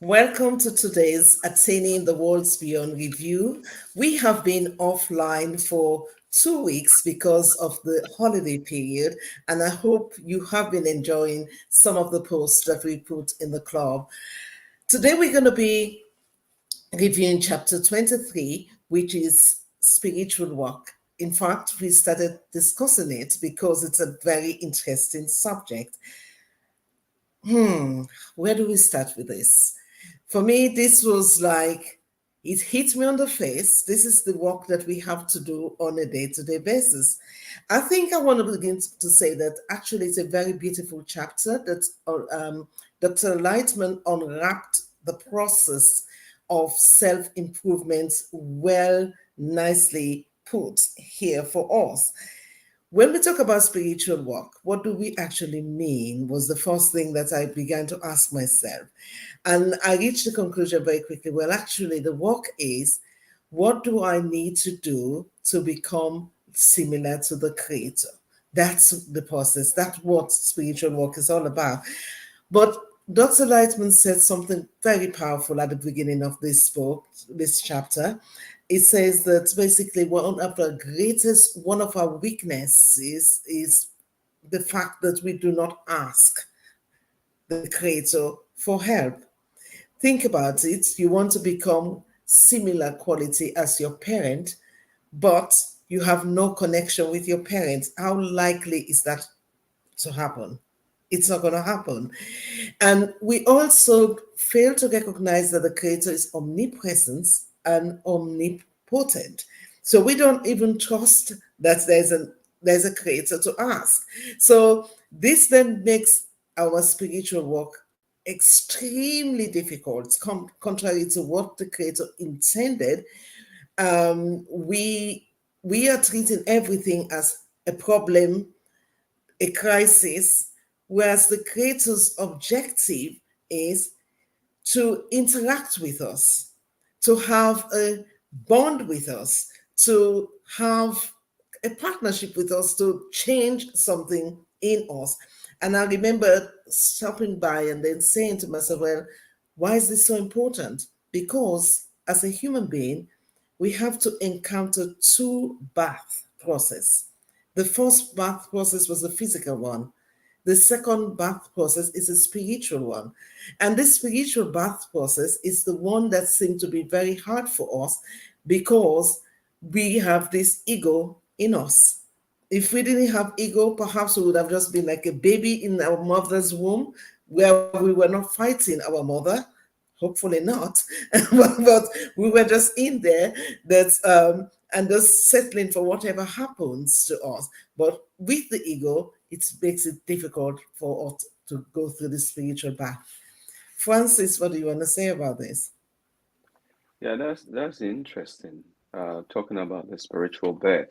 Welcome to today's Attaining the World's Beyond review. We have been offline for 2 weeks because of the holiday period, and I hope you have been enjoying some of the posts that we put in the club. Today, we're going to be reviewing chapter 23, which is spiritual work. In fact, we started discussing it because it's a very interesting subject. Where do we start with this? For me, this was like, it hit me on the face. This is the work that we have to do on a day to day basis. I think I want to begin to say that actually it's a very beautiful chapter that Dr. Lightman unwrapped the process of self improvement well, nicely put here for us. When we talk about spiritual work, what do we actually mean was the first thing that I began to ask myself. And I reached the conclusion very quickly. Well, actually, the work is, what do I need to do to become similar to the Creator? That's the process. That's what spiritual work is all about. But Dr. Lightman said something very powerful at the beginning of this book, this chapter. It says that basically one of our weaknesses is the fact that we do not ask the Creator for help. Think about it. You want to become similar quality as your parent, but you have no connection with your parents. How likely is that to happen? It's not going to happen. And we also fail to recognize that the Creator is omnipresent and omnipotent. So we don't even trust that there's a Creator to ask. So this then makes our spiritual work extremely difficult, contrary to what the Creator intended. We are treating everything as a problem, a crisis, whereas the Creator's objective is to interact with us, to have a bond with us, to have a partnership with us, to change something in us. And I remember stopping by and then saying to myself, well, why is this so important? Because as a human being, we have to encounter two birth process. The first birth process was the physical one. The second birth process is a spiritual one. And this spiritual birth process is the one that seemed to be very hard for us because we have this ego in us. If we didn't have ego, perhaps we would have just been like a baby in our mother's womb where we were not fighting our mother. Hopefully not, but we were just in there and just settling for whatever happens to us. But with the ego, it makes it difficult for us to go through the spiritual path. Francis, what do you want to say about this? Yeah, that's interesting. Talking about the spiritual birth,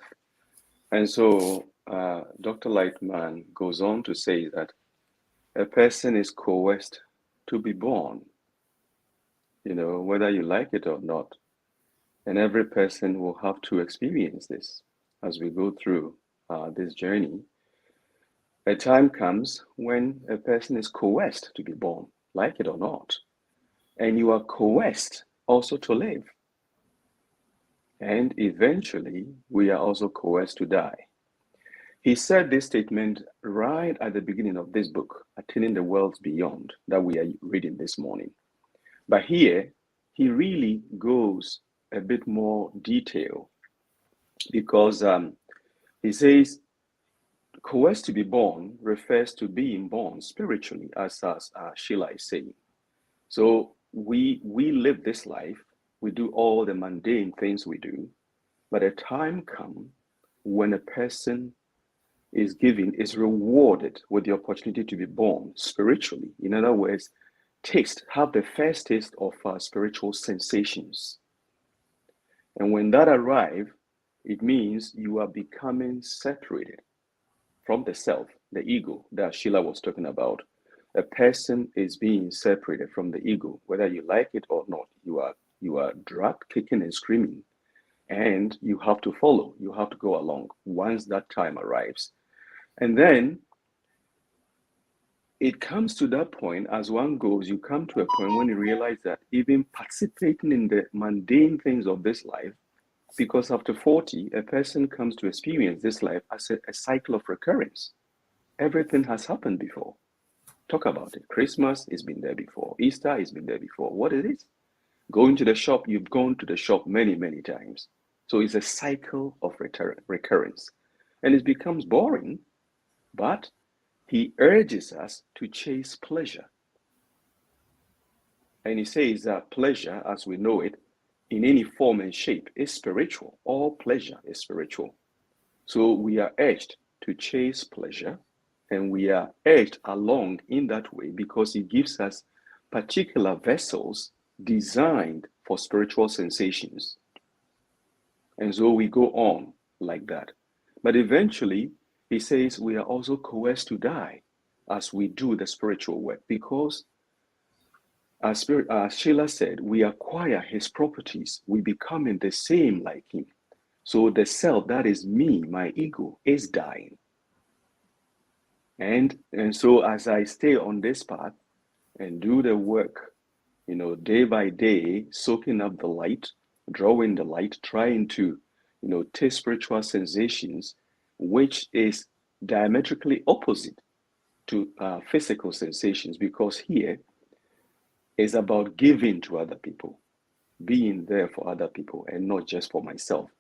and so Dr. Lightman goes on to say that a person is coerced to be born, whether you like it or not, and every person will have to experience this as we go through this journey. A time comes when a person is coerced to be born, like it or not, and you are coerced also to live. And eventually, we are also coerced to die. He said this statement right at the beginning of this book, Attaining the Worlds Beyond, that we are reading this morning. But here, he really goes a bit more detail because he says, coerced to be born refers to being born spiritually, as Sheila is saying. So we live this life, we do all the mundane things we do, but a time comes when a person is rewarded with the opportunity to be born spiritually. In other words, have the first taste of spiritual sensations. And when that arrives, it means you are becoming separated from the self, the ego that Sheila was talking about. A person is being separated from the ego, whether you like it or not. You are dragged, kicking and screaming, and you have to follow. You have to go along once that time arrives. And then it comes to that point as one goes, you come to a point when you realize that even participating in the mundane things of this life, because after 40, a person comes to experience this life as a cycle of recurrence. Everything has happened before. Talk about it. Christmas has been there before. Easter has been there before. What is it? Going to the shop, you've gone to the shop many, many times. So it's a cycle of recurrence. And it becomes boring, but he urges us to chase pleasure. And he says that pleasure, as we know it, in any form and shape, is spiritual. All pleasure is spiritual. So we are urged to chase pleasure, and we are urged along in that way because it gives us particular vessels designed for spiritual sensations. And so we go on like that. But eventually, he says we are also coerced to die as we do the spiritual work because, as Sheila said, we acquire his properties. We become the same like him. So the self, that is me, my ego, is dying. And so as I stay on this path and do the work, day by day, soaking up the light, drawing the light, trying to, taste spiritual sensations, which is diametrically opposite to physical sensations, because here is about giving to other people, being there for other people, and not just for myself.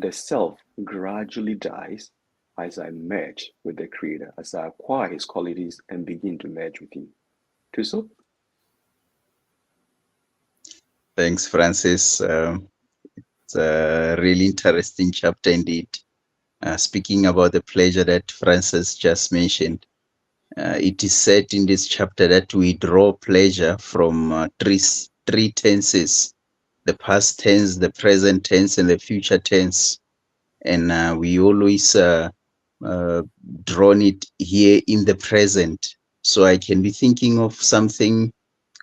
The self gradually dies as I merge with the Creator, as I acquire His qualities and begin to merge with Him. Tuso? Thanks, Francis. It's a really interesting chapter indeed. Speaking about the pleasure that Francis just mentioned, it is said in this chapter that we draw pleasure from three tenses: the past tense, the present tense, and the future tense. And we always drawn it here in the present. So I can be thinking of something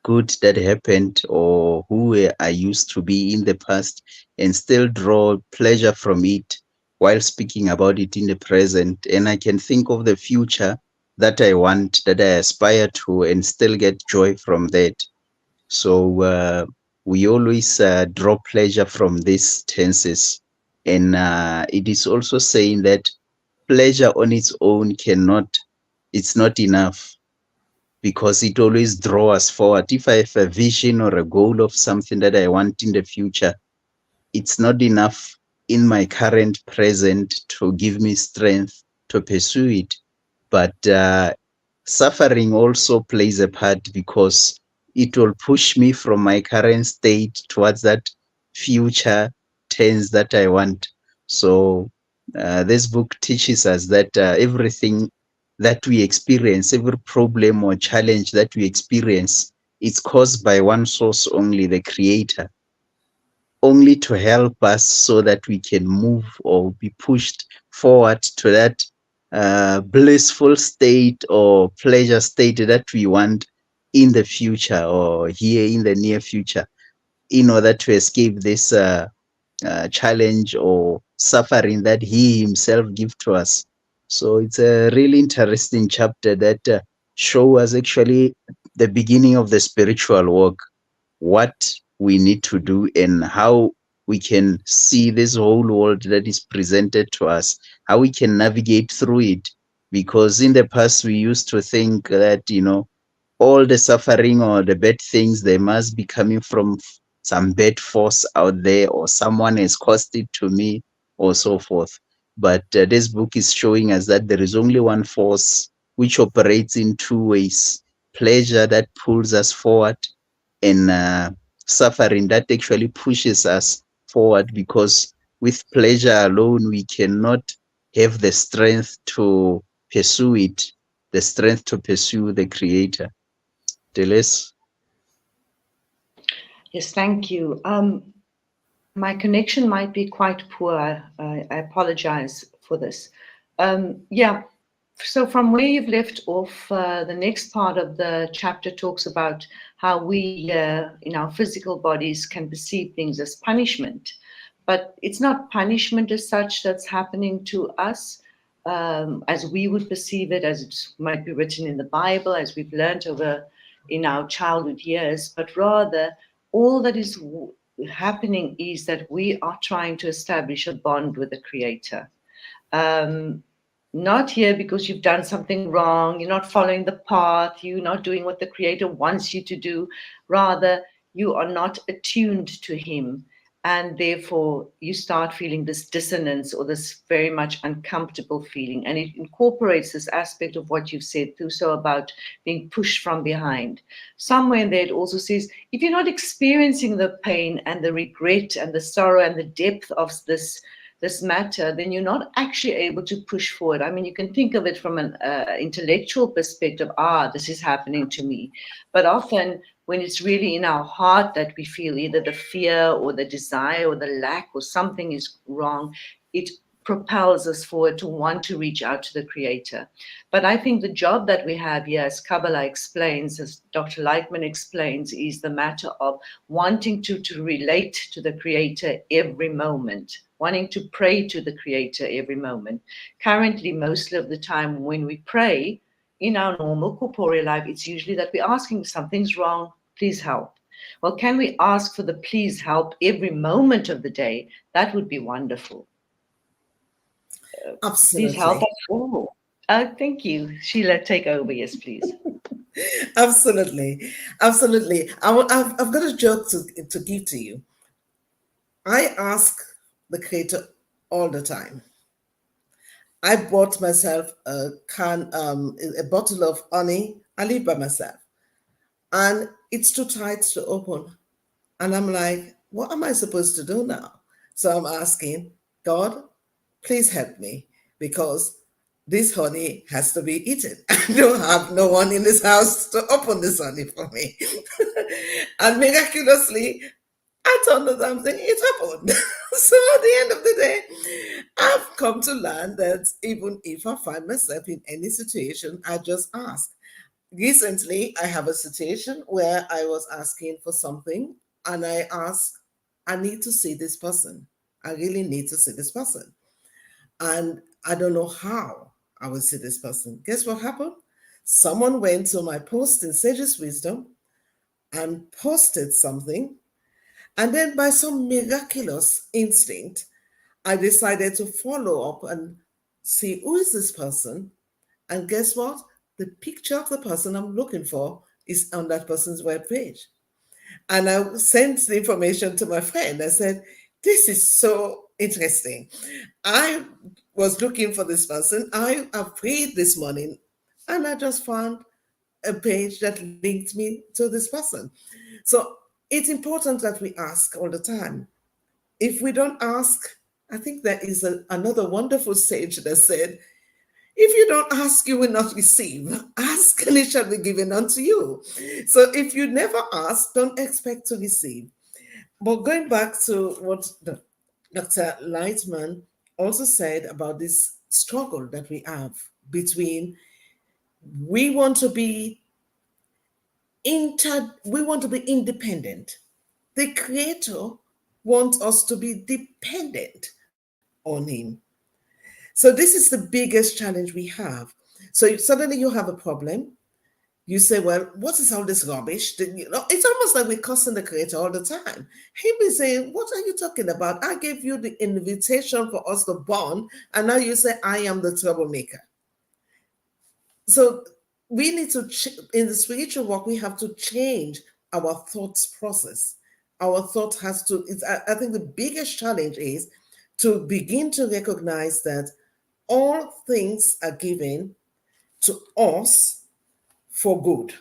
good that happened or who I used to be in the past and still draw pleasure from it while speaking about it in the present. And I can think of the future that I want, that I aspire to, and still get joy from that. So we always draw pleasure from these tenses. And it is also saying that pleasure on its own it's not enough, because it always draws us forward. If I have a vision or a goal of something that I want in the future, it's not enough in my current present to give me strength to pursue it. But suffering also plays a part, because it will push me from my current state towards that future tense that I want. So this book teaches us that everything that we experience, every problem or challenge that we experience, it's caused by one source only, the Creator, only to help us so that we can move or be pushed forward to that blissful state or pleasure state that we want in the future or here in the near future, in order to escape this challenge or suffering that He Himself gives to us. So it's a really interesting chapter that shows us actually the beginning of the spiritual walk, what we need to do and how we can see this whole world that is presented to us, how we can navigate through it. Because in the past, we used to think that, all the suffering or the bad things, they must be coming from some bad force out there, or someone has caused it to me, or so forth. But this book is showing us that there is only one force which operates in two ways: pleasure that pulls us forward, and suffering that actually pushes us forward, because with pleasure alone we cannot have the strength to pursue it, the strength to pursue the Creator. Delis? Yes, thank you. My connection might be quite poor. I apologize for this. Yeah, so from where you've left off, the next part of the chapter talks about how we, in our physical bodies, can perceive things as punishment. But it's not punishment as such that's happening to us. as we would perceive it, as it might be written in the Bible, as we've learned over in our childhood years, but rather all that is happening is that we are trying to establish a bond with the Creator. Not here because you've done something wrong, you're not following the path, you're not doing what the Creator wants you to do. Rather, you are not attuned to Him. And therefore, you start feeling this dissonance or this very much uncomfortable feeling. And it incorporates this aspect of what you've said, too, so about being pushed from behind. Somewhere in there, it also says, if you're not experiencing the pain and the regret and the sorrow and the depth of this matter, then you're not actually able to push forward. I mean, you can think of it from an intellectual perspective. This is happening to me. But often when it's really in our heart that we feel either the fear or the desire or the lack or something is wrong, it propels us forward to want to reach out to the Creator. But I think the job that we have here, as Kabbalah explains, as Dr. Laitman explains, is the matter of wanting to relate to the Creator every moment, wanting to pray to the Creator every moment. Currently, most of the time when we pray in our normal corporeal life, it's usually that we're asking, something's wrong, please help. Well, can we ask for the please help every moment of the day? That would be wonderful. Absolutely. Please help us all. Thank you. Sheila, take over. Yes, please. Absolutely. Absolutely. I've got a joke to give to you. I ask the Creator all the time. I bought myself a bottle of honey. I live by myself. And it's too tight to open. And I'm like, what am I supposed to do now? So I'm asking, God, please help me, because this honey has to be eaten. I don't have no one in this house to open this honey for me. And miraculously, I told the damn thing, it happened. So at the end of the day, I've come to learn that even if I find myself in any situation, I just ask. Recently, I have a situation where I was asking for something and I asked, I need to see this person. I really need to see this person. And I don't know how I will see this person. Guess what happened? Someone went to my post in Sage's Wisdom and posted something. And then by some miraculous instinct, I decided to follow up and see who is this person. And guess what? The picture of the person I'm looking for is on that person's webpage. And I sent the information to my friend. I said, this is so interesting. I was looking for this person. I prayed this morning and I just found a page that linked me to this person. So it's important that we ask all the time. If we don't ask, I think there is another wonderful sage that said, if you don't ask, you will not receive. Ask and it shall be given unto you. So if you never ask, don't expect to receive. But going back to what Dr. Laitman also said about this struggle that we have between we want to be independent. The Creator wants us to be dependent on Him. So this is the biggest challenge we have. So suddenly you have a problem. You say, well, what is all this rubbish? It's almost like we're cussing the Creator all the time. He be saying, what are you talking about? I gave you the invitation for us to bond, and now you say, I am the troublemaker. So we need to, in the spiritual work, we have to change our thoughts process. Our thought has to, I think the biggest challenge is to begin to recognize that all things are given to us for good.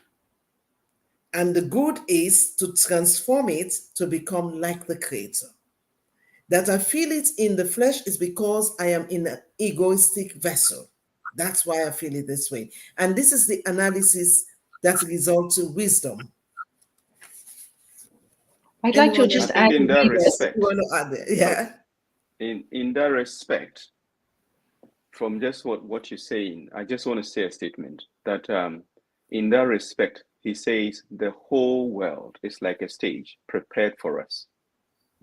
And the good is to transform it to become like the Creator. That I feel it in the flesh is because I am in an egoistic vessel. That's why I feel it this way. And this is the analysis that results in wisdom. I'd like to just add in that respect. Yeah. In that respect, from just what you're saying, I just want to say a statement that in that respect, he says the whole world is like a stage prepared for us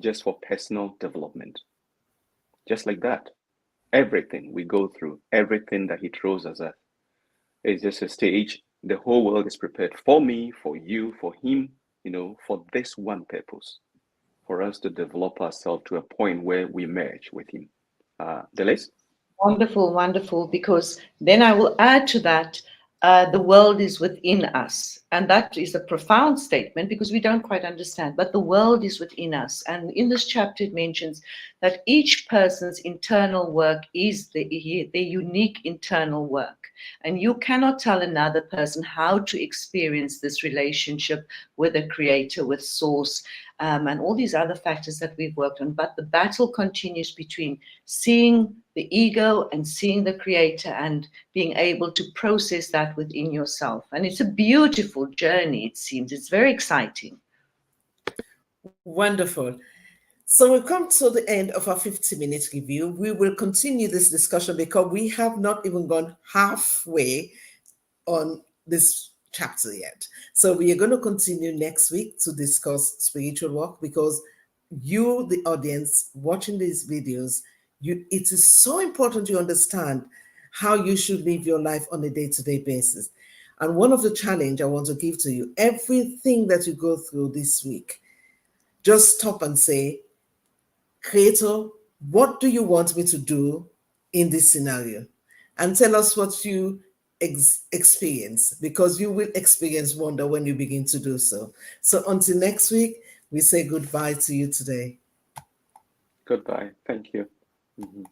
just for personal development. Just like that. everything we go through, everything that he throws us at, is just a stage. The whole world is prepared for me, for you, for him, for this one purpose, for us to develop ourselves to a point where we merge with him. Delise? Wonderful, wonderful, because then I will add to that, the world is within us. And that is a profound statement because we don't quite understand, but the world is within us. And in this chapter, it mentions that each person's internal work is their unique internal work. And you cannot tell another person how to experience this relationship with a creator, with source, and all these other factors that we've worked on. But the battle continues between seeing the ego and seeing the creator and being able to process that within yourself. And it's a beautiful journey, it seems. It's very exciting. Wonderful. So we've come to the end of our 50-minute review. We will continue this discussion because we have not even gone halfway on this chapter yet. So we are going to continue next week to discuss spiritual work because you, the audience, watching these videos, it is so important you understand how you should live your life on a day-to-day basis. And one of the challenge I want to give to you, everything that you go through this week, just stop and say, Creator, what do you want me to do in this scenario? And tell us what you experience, because you will experience wonder when you begin to do so. So until next week, we say goodbye to you today. Goodbye. Thank you. Mm-hmm.